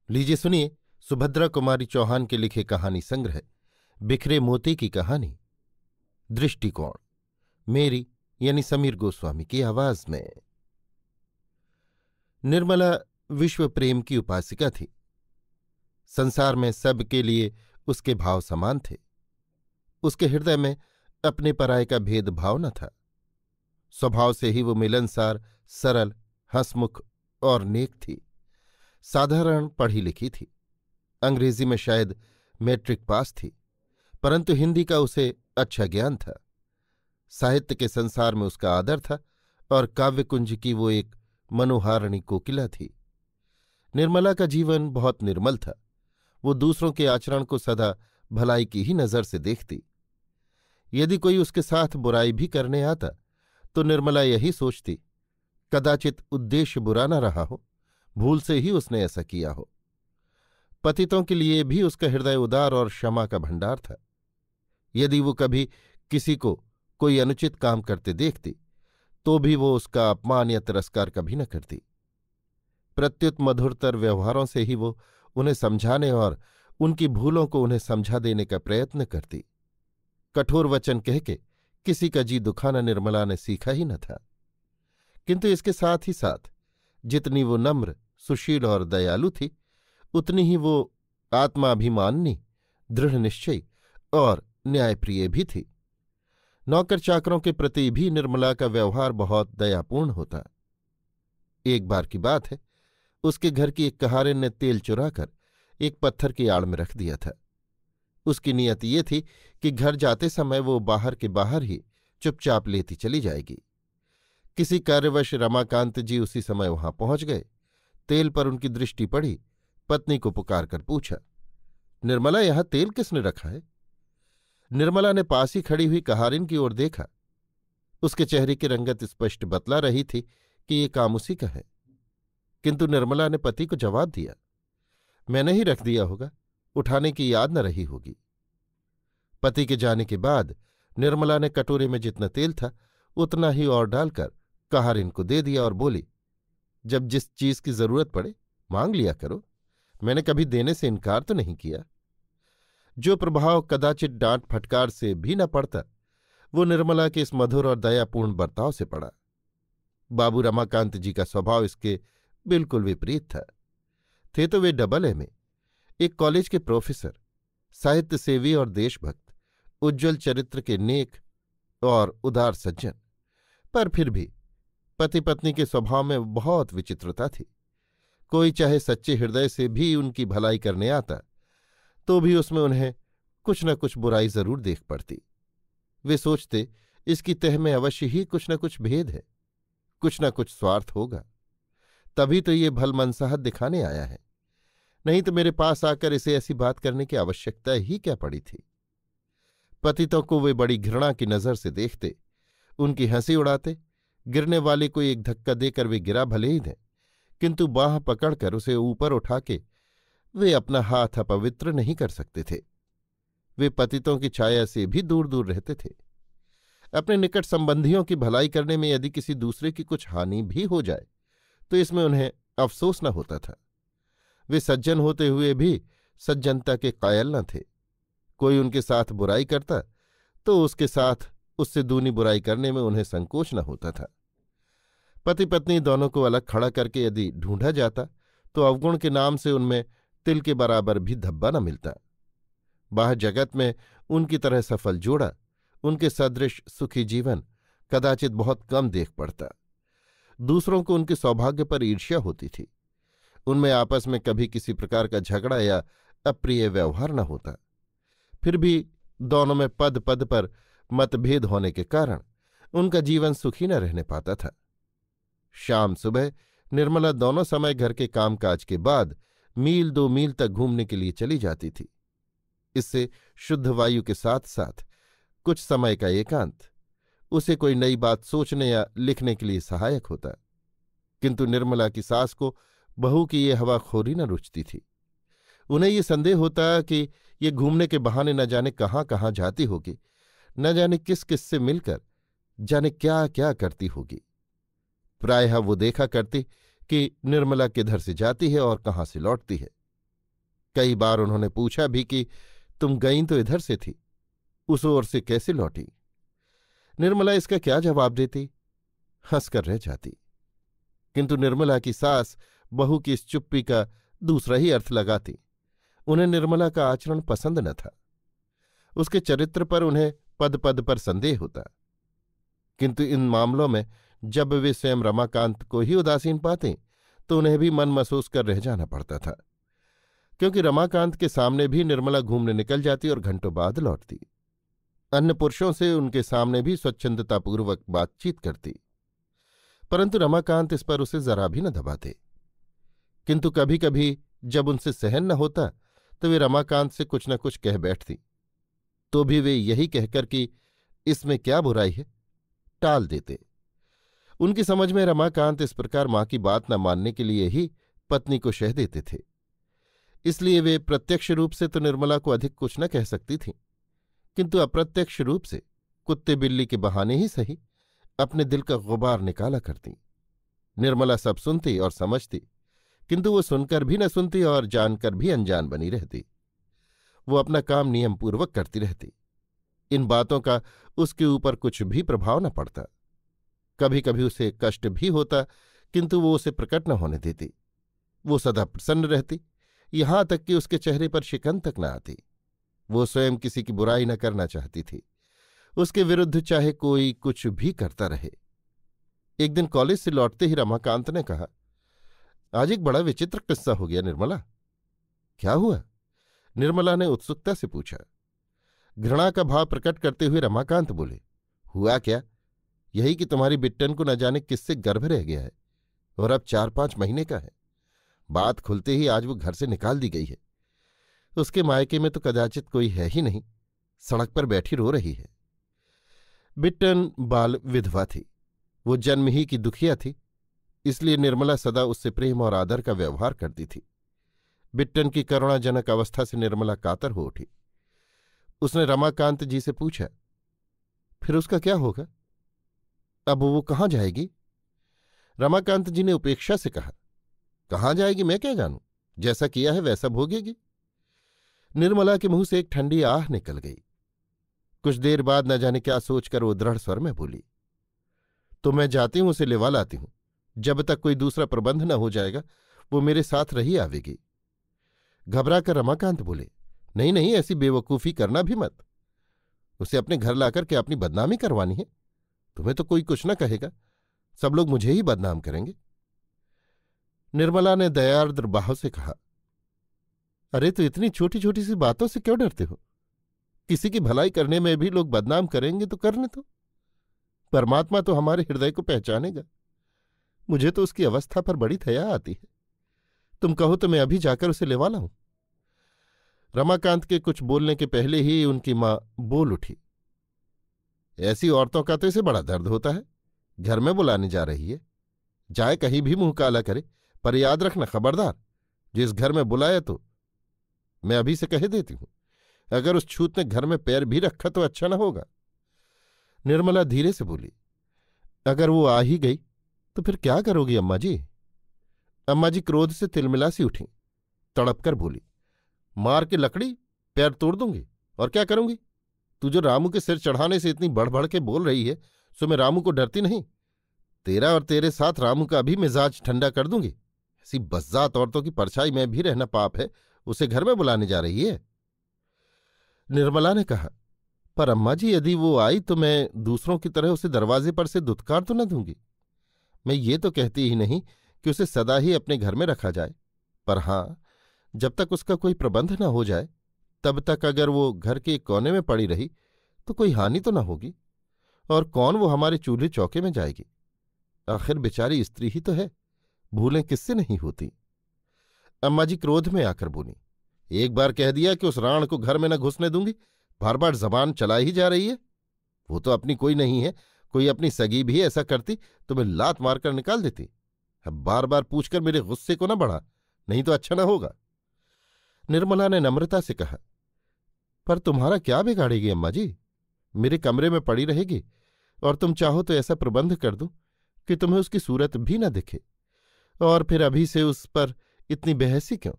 लीजिए सुनिए सुभद्रा कुमारी चौहान के लिखे कहानी संग्रह बिखरे मोती की कहानी दृष्टिकोण, मेरी यानी समीर गोस्वामी की आवाज में। निर्मला विश्व प्रेम की उपासिका थी। संसार में सब के लिए उसके भाव समान थे। उसके हृदय में अपने पराये का भेदभाव न था। स्वभाव से ही वो मिलनसार, सरल, हंसमुख और नेक थी। साधारण पढ़ी लिखी थी। अंग्रेजी में शायद मैट्रिक पास थी, परंतु हिंदी का उसे अच्छा ज्ञान था। साहित्य के संसार में उसका आदर था और काव्यकुंज की वो एक मनोहारिणी कोकिला थी। निर्मला का जीवन बहुत निर्मल था। वो दूसरों के आचरण को सदा भलाई की ही नज़र से देखती। यदि कोई उसके साथ बुराई भी करने आता तो निर्मला यही सोचती, कदाचित उद्देश्य बुरा न रहा हो, भूल से ही उसने ऐसा किया हो। पतितों के लिए भी उसका हृदय उदार और क्षमा का भंडार था। यदि वो कभी किसी को कोई अनुचित काम करते देखती तो भी वो उसका अपमान या तिरस्कार कभी न करती। प्रत्युत मधुरतर व्यवहारों से ही वो उन्हें समझाने और उनकी भूलों को उन्हें समझा देने का प्रयत्न करती। कठोर वचन कह के किसी का जी दुखाना निर्मला ने सीखा ही न था। किंतु इसके साथ ही साथ जितनी वो नम्र, सुशील और दयालु थी, उतनी ही वो आत्माभिमानी, दृढ़ निश्चयी और न्यायप्रिय भी थी। नौकर चाकरों के प्रति भी निर्मला का व्यवहार बहुत दयापूर्ण होता। एक बार की बात है, उसके घर की एक कहारिन ने तेल चुराकर एक पत्थर की आड़ में रख दिया था। उसकी नियत ये थी कि घर जाते समय वो बाहर के बाहर ही चुपचाप लेती चली जाएगी। किसी कार्यवश रमाकांत जी उसी समय वहां पहुंच गए। तेल पर उनकी दृष्टि पड़ी। पत्नी को पुकार कर पूछा, निर्मला, यहां तेल किसने रखा है? निर्मला ने पास ही खड़ी हुई कहारिन की ओर देखा। उसके चेहरे की रंगत स्पष्ट बतला रही थी कि ये काम उसी का है। किंतु निर्मला ने पति को जवाब दिया, मैंने ही रख दिया होगा, उठाने की याद न रही होगी। पति के जाने के बाद निर्मला ने कटोरे में जितना तेल था उतना ही और डालकर कहारिन को दे दिया और बोली, जब जिस चीज की जरूरत पड़े मांग लिया करो, मैंने कभी देने से इनकार तो नहीं किया। जो प्रभाव कदाचित डांट फटकार से भी न पड़ता, वो निर्मला के इस मधुर और दयापूर्ण बर्ताव से पड़ा। बाबू रमाकांत जी का स्वभाव इसके बिल्कुल विपरीत था। थे तो वे डबल एमए, एक कॉलेज के प्रोफेसर, साहित्य सेवी और देशभक्त, उज्ज्वल चरित्र के नेक और उदार सज्जन, पर फिर भी पति पत्नी के स्वभाव में बहुत विचित्रता थी। कोई चाहे सच्चे हृदय से भी उनकी भलाई करने आता तो भी उसमें उन्हें कुछ न कुछ बुराई जरूर देख पड़ती। वे सोचते, इसकी तह में अवश्य ही कुछ न कुछ भेद है, कुछ न कुछ स्वार्थ होगा, तभी तो ये भलमनसाहत दिखाने आया है, नहीं तो मेरे पास आकर इसे ऐसी बात करने की आवश्यकता ही क्या पड़ी थी। पतितों को वे बड़ी घृणा की नज़र से देखते, उनकी हंसी उड़ाते। गिरने वाले को एक धक्का देकर वे गिरा भले ही दें, किंतु बाँह पकड़कर उसे ऊपर उठा के वे अपना हाथ अपवित्र नहीं कर सकते थे। वे पतितों की छाया से भी दूर दूर रहते थे। अपने निकट संबंधियों की भलाई करने में यदि किसी दूसरे की कुछ हानि भी हो जाए तो इसमें उन्हें अफसोस न होता था। वे सज्जन होते हुए भी सज्जनता के कायल न थे। कोई उनके साथ बुराई करता तो उसके साथ उससे दूनी बुराई करने में उन्हें संकोच न होता था। पति पत्नी दोनों को अलग खड़ा करके यदि ढूंढा जाता तो अवगुण के नाम से उनमें तिल के बराबर भी धब्बा न मिलता। बाहर जगत में उनकी तरह सफल जोड़ा, उनके सदृश सुखी जीवन कदाचित बहुत कम देख पड़ता। दूसरों को उनके सौभाग्य पर ईर्ष्या होती थी। उनमें आपस में कभी किसी प्रकार का झगड़ा या अप्रिय व्यवहार न होता। फिर भी दोनों में पद पद पर मतभेद होने के कारण उनका जीवन सुखी न रहने पाता था। शाम सुबह निर्मला दोनों समय घर के कामकाज के बाद मील 2 मील तक घूमने के लिए चली जाती थी। इससे शुद्ध वायु के साथ साथ कुछ समय का एकांत उसे कोई नई बात सोचने या लिखने के लिए सहायक होता। किंतु निर्मला की सास को बहू की ये हवाखोरी न रुचती थी। उन्हें ये संदेह होता कि ये घूमने के बहाने न जाने कहाँ कहाँ जाती होगी, न जाने किस किस से मिलकर जाने क्या क्या करती होगी। प्रायः वो देखा करती कि निर्मला किधर से जाती है और कहाँ से लौटती है। कई बार उन्होंने पूछा भी कि तुम गई तो इधर से थी, उस ओर से कैसे लौटी। निर्मला इसका क्या जवाब देती, हंसकर रह जाती। किंतु निर्मला की सास बहू की इस चुप्पी का दूसरा ही अर्थ लगाती। उन्हें निर्मला का आचरण पसंद न था, उसके चरित्र पर उन्हें पद पद पर संदेह होता। किंतु इन मामलों में जब वे स्वयं रमाकांत को ही उदासीन पाते तो उन्हें भी मन महसूस कर रह जाना पड़ता था, क्योंकि रमाकांत के सामने भी निर्मला घूमने निकल जाती और घंटों बाद लौटती। अन्य पुरुषों से उनके सामने भी स्वच्छंदतापूर्वक बातचीत करती, परंतु रमाकांत इस पर उसे जरा भी न दबाते। किंतु कभी कभी जब उनसे सहन न होता तो वे रमाकांत से कुछ न कुछ कह बैठती, तो भी वे यही कहकर कि इसमें क्या बुराई है, टाल देते। उनकी समझ में रमाकांत इस प्रकार मां की बात न मानने के लिए ही पत्नी को शह देते थे। इसलिए वे प्रत्यक्ष रूप से तो निर्मला को अधिक कुछ न कह सकती थीं, किंतु अप्रत्यक्ष रूप से कुत्ते बिल्ली के बहाने ही सही अपने दिल का गुबार निकाला करती। निर्मला सब सुनती और समझती, किंतु वो सुनकर भी न सुनती और जानकर भी अनजान बनी रहती। वो अपना काम नियमपूर्वक करती रहती। इन बातों का उसके ऊपर कुछ भी प्रभाव न पड़ता। कभी कभी उसे कष्ट भी होता, किंतु वो उसे प्रकट न होने देती। वो सदा प्रसन्न रहती, यहां तक कि उसके चेहरे पर शिकन तक न आती। वो स्वयं किसी की बुराई न करना चाहती थी, उसके विरुद्ध चाहे कोई कुछ भी करता रहे। एक दिन कॉलेज से लौटते ही रमाकांत ने कहा, आज एक बड़ा विचित्र किस्सा हो गया निर्मला। क्या हुआ? निर्मला ने उत्सुकता से पूछा। घृणा का भाव प्रकट करते हुए रमाकांत बोले, हुआ क्या? यही कि तुम्हारी बिट्टन को न जाने किससे गर्भ रह गया है और अब 4-5 महीने का है। बात खुलते ही आज वो घर से निकाल दी गई है। उसके मायके में तो कदाचित कोई है ही नहीं, सड़क पर बैठी रो रही है। बिट्टन बाल विधवा थी, वो जन्म ही की दुखिया थी, इसलिए निर्मला सदा उससे प्रेम और आदर का व्यवहार करती थी। बिट्टन की करुणाजनक अवस्था से निर्मला कातर हो उठी। उसने रमाकांत जी से पूछा, फिर उसका क्या होगा? अब वो कहाँ जाएगी? रमाकांत जी ने उपेक्षा से कहा, कहाँ जाएगी मैं क्या जानूं, जैसा किया है वैसा भोगेगी। निर्मला के मुंह से एक ठंडी आह निकल गई। कुछ देर बाद न जाने क्या सोचकर वो दृढ़ स्वर में बोली, तो मैं जाती हूं, उसे लेवा लाती हूं। जब तक कोई दूसरा प्रबंध न हो जाएगा वो मेरे साथ रही आवेगी। घबराकर रमाकांत बोले, नहीं नहीं, ऐसी बेवकूफी करना भी मत। उसे अपने घर लाकर के अपनी बदनामी करवानी है? तुम्हें तो कोई कुछ न कहेगा, सब लोग मुझे ही बदनाम करेंगे। निर्मला ने दयार्द्र बाहों से कहा, अरे तो इतनी छोटी छोटी सी बातों से क्यों डरते हो? किसी की भलाई करने में भी लोग बदनाम करेंगे तो करने दो। परमात्मा तो हमारे हृदय को पहचानेगा। मुझे तो उसकी अवस्था पर बड़ी दया आती है। तुम कहो तो मैं अभी जाकर उसे लेवा लाऊं। रमाकांत के कुछ बोलने के पहले ही उनकी मां बोल उठी, ऐसी औरतों का तो इसे बड़ा दर्द होता है, घर में बुलाने जा रही है, जाए कहीं भी मुंह काला करे, पर याद रखना खबरदार, जिस घर में बुलाया तो मैं अभी से कह देती हूं, अगर उस छूत ने घर में पैर भी रखा तो अच्छा न होगा। निर्मला धीरे से बोली, अगर वो आ ही गई तो फिर क्या करोगी अम्मा जी? अम्मा जी क्रोध से तिलमिलासी उठी, तड़पकर बोली, मार के लकड़ी पैर तोड़ दूंगी, और क्या करूंगी? तू जो रामू के सिर चढ़ाने से इतनी बढ़ बढ़ के बोल रही है, सो मैं रामू को डरती नहीं? तेरा और तेरे साथ रामू का भी मिजाज ठंडा कर दूंगी। ऐसी बज्जात औरतों की परछाई में भी रहना पाप है, उसे घर में बुलाने जा रही है। निर्मला ने कहा, पर अम्मा जी यदि वो आई तो मैं दूसरों की तरह उसे दरवाजे पर से दुत्कार तो न दूंगी। मैं ये तो कहती ही नहीं कि उसे सदा ही अपने घर में रखा जाए, पर हां, जब तक उसका कोई प्रबंध न हो जाए तब तक अगर वो घर के एक कोने में पड़ी रही तो कोई हानि तो न होगी, और कौन वो हमारे चूल्हे चौके में जाएगी? आखिर बेचारी स्त्री ही तो है, भूलें किससे नहीं होती। अम्मा जी क्रोध में आकर बोली, एक बार कह दिया कि उस राण को घर में न घुसने दूंगी, बार बार जबान चलाई ही जा रही है। वो तो अपनी कोई नहीं है, कोई अपनी सगी भी ऐसा करती तो मैं लात मारकर निकाल देती। अब बार बार पूछकर मेरे गुस्से को न बढ़ा, नहीं तो अच्छा न होगा। निर्मला ने नम्रता से कहा, पर तुम्हारा क्या बिगाड़ेगी अम्मा जी? मेरे कमरे में पड़ी रहेगी, और तुम चाहो तो ऐसा प्रबंध कर दूं कि तुम्हें उसकी सूरत भी न दिखे, और फिर अभी से उस पर इतनी बहसी क्यों?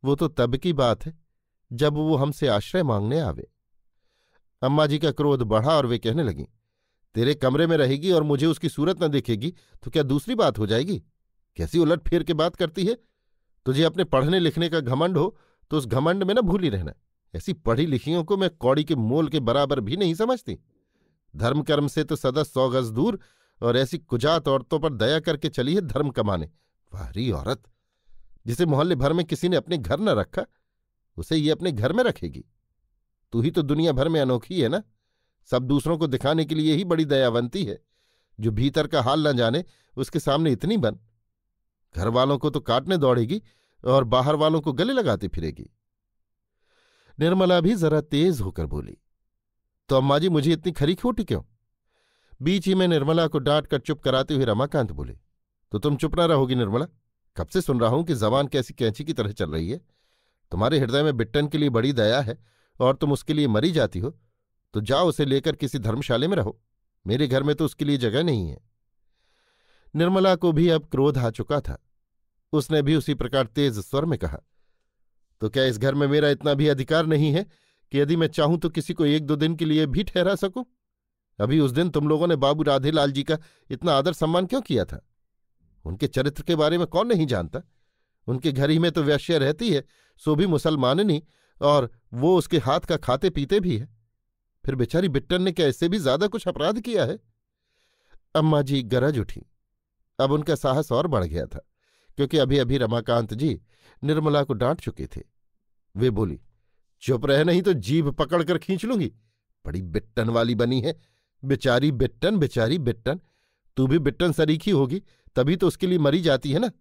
वो तो तब की बात है जब वो हमसे आश्रय मांगने आवे। अम्मा जी का क्रोध बढ़ा और वे कहने लगीं, तेरे कमरे में रहेगी और मुझे उसकी सूरत न दिखेगी तो क्या दूसरी बात हो जाएगी? कैसी उलट फेर के बात करती है? तुझे अपने पढ़ने लिखने का घमंड हो तो उस घमंड में न भूली रहना। ऐसी पढ़ी लिखियों को मैं कौड़ी के मोल के बराबर भी नहीं समझती। धर्म कर्म से तो सदा 100 गज दूर, और ऐसी कुजात औरतों पर दया करके चली है धर्म कमाने। वारी औरत, जिसे मोहल्ले भर में किसी ने अपने घर न रखा, उसे ये अपने घर में रखेगी। तू ही तो दुनिया भर में अनोखी है ना। सब दूसरों को दिखाने के लिए ही बड़ी दयावंती है। जो भीतर का हाल न जाने उसके सामने इतनी बन। घर वालों को तो काटने दौड़ेगी और बाहर वालों को गले लगाती फिरेगी। निर्मला भी जरा तेज होकर बोली, तो अम्मा जी मुझे इतनी खरी खोटी क्यों? बीच ही में निर्मला को डांट कर चुप कराते हुए रमाकांत बोले, तो तुम चुप ना रहोगी निर्मला? कब से सुन रहा हूं कि जबान कैसी कैंची की तरह चल रही है। तुम्हारे हृदय में बिट्टन के लिए बड़ी दया है और तुम उसके लिए मरी जाती हो, तो जाओ उसे लेकर किसी धर्मशाले में रहो। मेरे घर में तो उसके लिए जगह नहीं है। निर्मला को भी अब क्रोध आ चुका था। उसने भी उसी प्रकार तेज स्वर में कहा, तो क्या इस घर में मेरा इतना भी अधिकार नहीं है कि यदि मैं चाहूं तो किसी को 1-2 दिन के लिए भी ठहरा सकूं? अभी उस दिन तुम लोगों ने बाबू राधेलाल जी का इतना आदर सम्मान क्यों किया था? उनके चरित्र के बारे में कौन नहीं जानता? उनके घर ही में तो वैश्य रहती है, सो भी मुसलमाननी, और वो उसके हाथ का खाते पीते भी है। फिर बेचारी बिट्टन ने क्या इससे भी ज्यादा कुछ अपराध किया है? अम्मा जी गरज उठी। अब उनका साहस और बढ़ गया था, क्योंकि अभी अभी रमाकांत जी निर्मला को डांट चुके थे। वे बोली, चुप रहे नहीं तो जीभ पकड़कर खींच लूंगी। बड़ी बिट्टन वाली बनी है। बेचारी बिट्टन, बेचारी बिट्टन। तू भी बिट्टन सरीखी होगी, तभी तो उसके लिए मरी जाती है ना।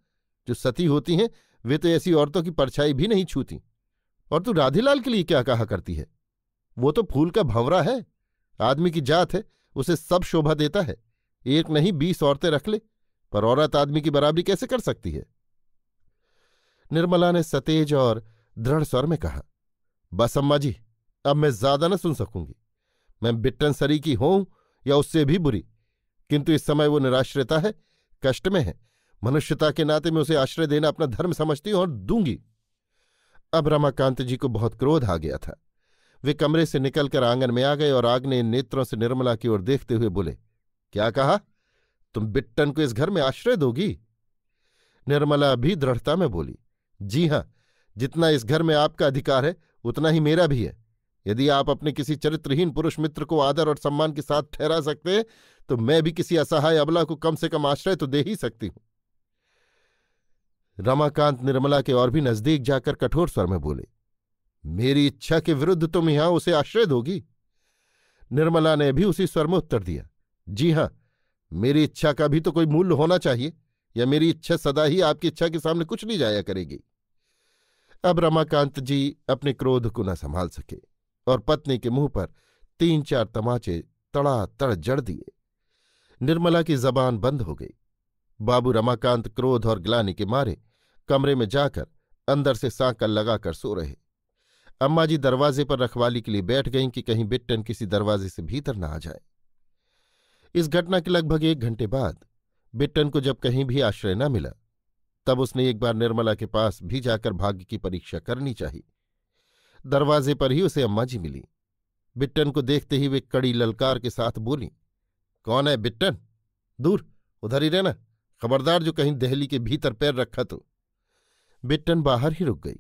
जो सती होती हैं वे तो ऐसी औरतों की परछाई भी नहीं छूती। और तू राधेलाल के लिए क्या कहा करती है? वो तो फूल का भंवरा है। आदमी की जात है, उसे सब शोभा देता है। 1 नहीं 20 औरतें रख ले, पर औरत आदमी की बराबरी कैसे कर सकती है? निर्मला ने सतेज और दृढ़ स्वर में कहा, बस अम्मा जी, अब मैं ज्यादा न सुन सकूंगी। मैं बिट्टन सरीकी होऊं या उससे भी बुरी, किंतु इस समय वो निराश्रिता है, कष्ट में है। मनुष्यता के नाते मैं उसे आश्रय देना अपना धर्म समझती हूं और दूंगी। अब रमाकांत जी को बहुत क्रोध आ गया था। वे कमरे से निकलकर आंगन में आ गए और आग्नेय नेत्रों से निर्मला की ओर देखते हुए बोले, क्या कहा? तुम बिट्टन को इस घर में आश्रय दोगी? निर्मला भी दृढ़ता में बोली, जी हां, जितना इस घर में आपका अधिकार है उतना ही मेरा भी है। यदि आप अपने किसी चरित्रहीन पुरुष मित्र को आदर और सम्मान के साथ ठहरा सकते हैं तो मैं भी किसी असहाय अबला को कम से कम आश्रय तो दे ही सकती हूं। रमाकांत निर्मला के और भी नजदीक जाकर कठोर स्वर में बोले, मेरी इच्छा के विरुद्ध तुम यहां उसे आश्रय दोगी? निर्मला ने भी उसी स्वर में उत्तर दिया, जी हां, मेरी इच्छा का भी तो कोई मूल्य होना चाहिए, या मेरी इच्छा सदा ही आपकी इच्छा के सामने कुछ नहीं जाया करेगी। अब रमाकांत जी अपने क्रोध को न संभाल सके और पत्नी के मुंह पर 3-4 तमाचे तड़ातड़ जड़ दिए। निर्मला की जबान बंद हो गई। बाबू रमाकांत क्रोध और ग्लानि के मारे कमरे में जाकर अंदर से सांकल लगाकर सो रहे। अम्मा जी दरवाजे पर रखवाली के लिए बैठ गईं कि कहीं बिट्टन किसी दरवाजे से भीतर न आ जाए। इस घटना के लगभग 1 घंटे बाद बिट्टन को जब कहीं भी आश्रय न मिला, तब उसने एक बार निर्मला के पास भी जाकर भाग्य की परीक्षा करनी चाहिए। दरवाजे पर ही उसे अम्मा जी मिली। बिट्टन को देखते ही वे कड़ी ललकार के साथ बोली, कौन है बिट्टन? दूर, उधर ही रहना, खबरदार जो कहीं दहली के भीतर पैर रखा तो। बिट्टन बाहर ही रुक गई।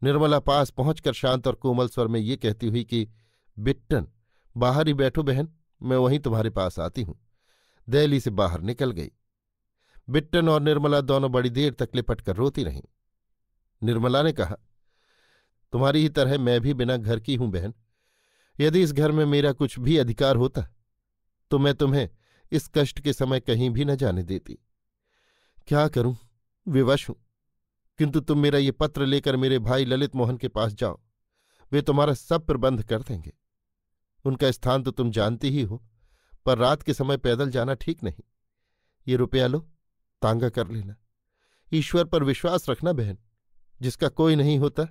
निर्मला पास पहुंचकर शांत और कोमल स्वर में ये कहती हुई कि बिट्टन बाहर ही बैठो बहन, मैं वहीं तुम्हारे पास आती हूं, दहली से बाहर निकल गई। बिट्टन और निर्मला दोनों बड़ी देर तक लिपट कर रोती रहीं। निर्मला ने कहा, तुम्हारी ही तरह मैं भी बिना घर की हूं बहन। यदि इस घर में मेरा कुछ भी अधिकार होता तो मैं तुम्हें इस कष्ट के समय कहीं भी न जाने देती। क्या करूं, विवश हूं। किंतु तुम मेरा ये पत्र लेकर मेरे भाई ललित मोहन के पास जाओ, वे तुम्हारा सब प्रबंध कर देंगे। उनका स्थान तो तुम जानती ही हो, पर रात के समय पैदल जाना ठीक नहीं। ये रुपया लो, तांगा कर लेना। ईश्वर पर विश्वास रखना बहन, जिसका कोई नहीं होता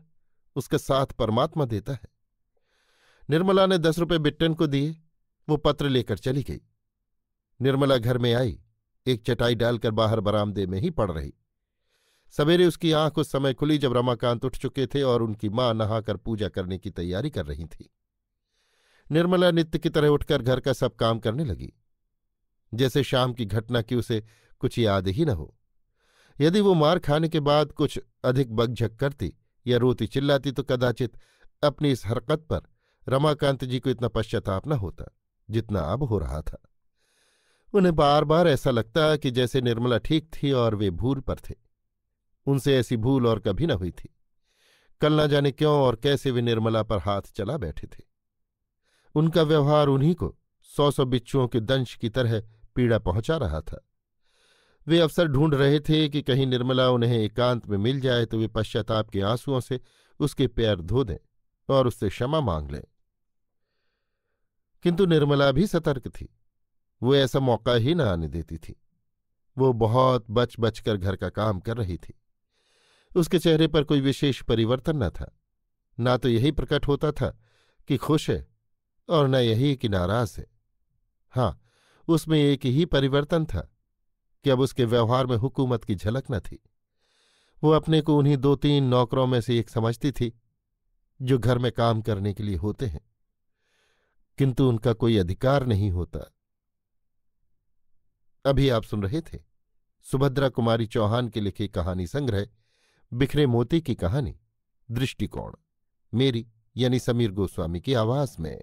उसका साथ परमात्मा देता है। निर्मला ने 10 रुपये बिट्टन को दिए। वो पत्र लेकर चली गई। निर्मला घर में आई, एक चटाई डालकर बाहर बरामदे में ही पड़ रही। सवेरे उसकी आंख उस समय खुली जब रमाकांत उठ चुके थे और उनकी मां नहाकर पूजा करने की तैयारी कर रही थी। निर्मला नित्य की तरह उठकर घर का सब काम करने लगी, जैसे शाम की घटना की उसे कुछ याद ही न हो। यदि वो मार खाने के बाद कुछ अधिक बकझक करती या रोती चिल्लाती तो कदाचित अपनी इस हरकत पर रमाकांत जी को इतना पश्चाताप न होता जितना अब हो रहा था। उन्हें बार बार ऐसा लगता कि जैसे निर्मला ठीक थी और वे भूल पर थे। उनसे ऐसी भूल और कभी न हुई थी। कल न जाने क्यों और कैसे वे निर्मला पर हाथ चला बैठे थे। उनका व्यवहार उन्हीं को 100 बिच्छुओं के दंश की तरह पीड़ा पहुंचा रहा था। वे अवसर ढूंढ रहे थे कि कहीं निर्मला उन्हें एकांत में मिल जाए तो वे पश्चाताप के आंसुओं से उसके पैर धो दें और उससे क्षमा मांग लें। किंतु निर्मला भी सतर्क थी। वो ऐसा मौका ही न आने देती थी। वो बहुत बच बचकर घर का काम कर रही थी। उसके चेहरे पर कोई विशेष परिवर्तन न था। ना तो यही प्रकट होता था कि खुश है और न यही कि नाराज है। हाँ, उसमें एक ही परिवर्तन था कि अब उसके व्यवहार में हुकूमत की झलक न थी। वो अपने को उन्हीं 2-3 नौकरों में से एक समझती थी जो घर में काम करने के लिए होते हैं, किंतु उनका कोई अधिकार नहीं होता। अभी आप सुन रहे थे सुभद्रा कुमारी चौहान के लिखे कहानी संग्रह बिखरे मोती की कहानी दृष्टिकोण, मेरी यानी समीर गोस्वामी की आवाज में।